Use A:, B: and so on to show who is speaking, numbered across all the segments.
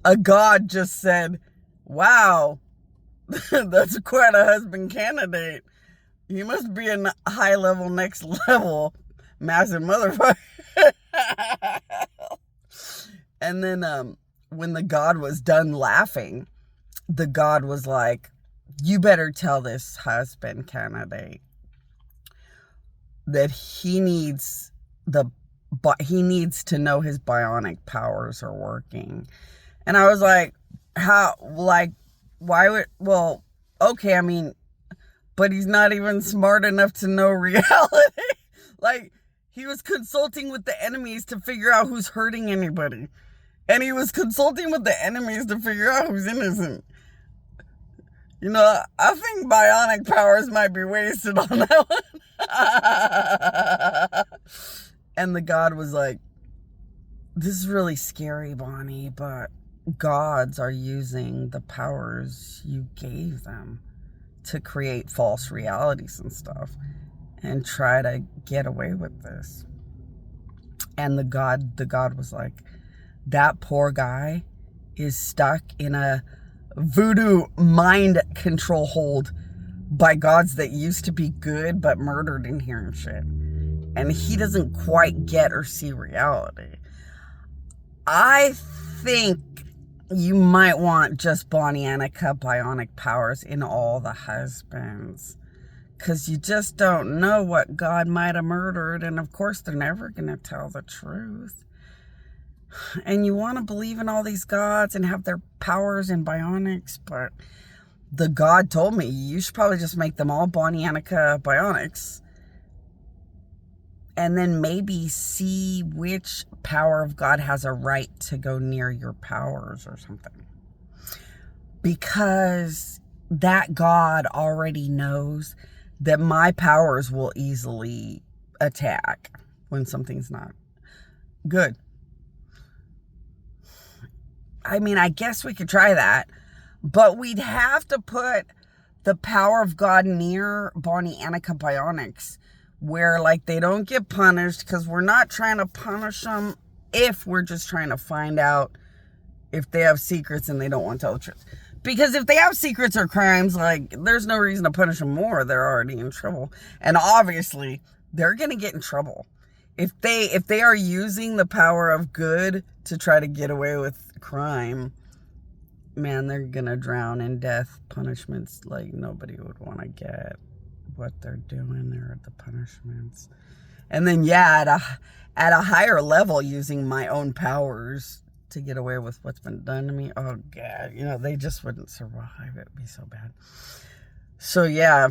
A: A god just said, wow, that's quite a husband candidate. He must be a high level, next level, massive motherfucker. And then when the god was done laughing, the god was like, you better tell this husband candidate that he needs to know his bionic powers are working. And I was like, how, like, why would, well, okay, I mean, but he's not even smart enough to know reality. Like, he was consulting with the enemies to figure out who's hurting anybody. And he was consulting with the enemies to figure out who's innocent. You know, I think bionic powers might be wasted on that one. And the god was like, this is really scary, Bonnie, but gods are using the powers you gave them to create false realities and stuff and try to get away with this. And the god was like, that poor guy is stuck in a voodoo mind control hold by gods that used to be good but murdered in here and shit. And he doesn't quite get or see reality. I think you might want just Bonnie Annika bionic powers in all the husbands. Because you just don't know what God might have murdered. And of course, they're never going to tell the truth. And you want to believe in all these gods and have their powers and bionics. But the god told me, you should probably just make them all Bonnie Annika bionics. And then maybe see which power of God has a right to go near your powers or something. Because that God already knows that my powers will easily attack when something's not good. I mean, I guess we could try that. But we'd have to put the power of God near Bonnie Annika bionics, where like they don't get punished, because we're not trying to punish them if we're just trying to find out if they have secrets and they don't want to tell the truth. Because if they have secrets or crimes, like, there's no reason to punish them more. They're already in trouble. And obviously, they're going to get in trouble. If they are using the power of good to try to get away with crime, man, they're going to drown in death punishments like nobody would want to get. What they're doing there at the punishments. And then, yeah, at a higher level, using my own powers to get away with what's been done to me. Oh, God. You know, they just wouldn't survive. It would be so bad. So, yeah.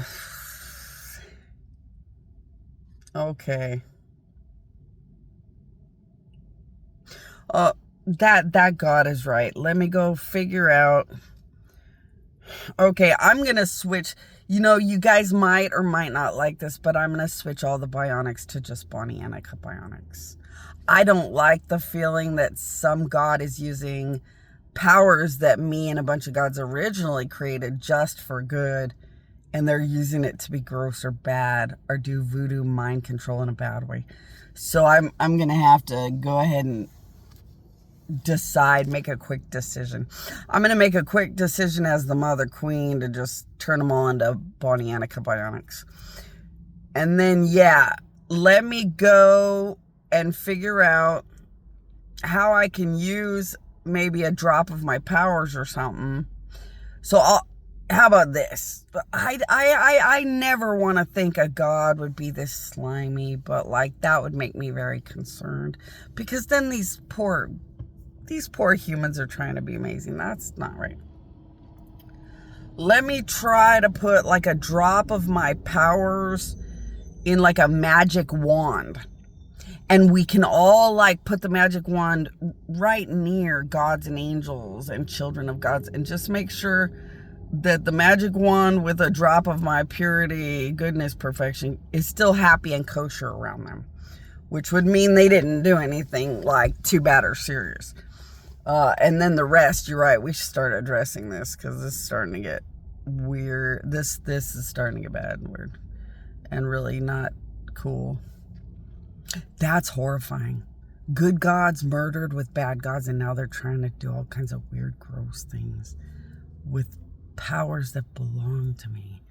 A: Okay. That God is right. Let me go figure out. Okay, I'm going to switch. You know, you guys might or might not like this, but I'm going to switch all the bionics to just Bonnie Annika bionics. I don't like the feeling that some god is using powers that me and a bunch of gods originally created just for good, and they're using it to be gross or bad or do voodoo mind control in a bad way. So I'm going to have to go ahead and make a quick decision. I'm going to make a quick decision as the Mother Queen to just turn them all into Bonnie Annika bionics. And then, yeah, let me go and figure out how I can use maybe a drop of my powers or something. So how about this? I never want to think a god would be this slimy, but like that would make me very concerned, because then these poor humans are trying to be amazing. That's not right. Let me try to put like a drop of my powers in like a magic wand. And we can all like put the magic wand right near gods and angels and children of gods, and just make sure that the magic wand with a drop of my purity, goodness, perfection is still happy and kosher around them, which would mean they didn't do anything like too bad or serious. And then the rest, you're right, we should start addressing this, because this is starting to get weird. This is starting to get bad and weird. And really not cool. That's horrifying. Good gods murdered with bad gods, and now they're trying to do all kinds of weird, gross things with powers that belong to me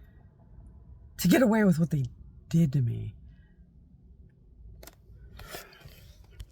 A: to get away with what they did to me.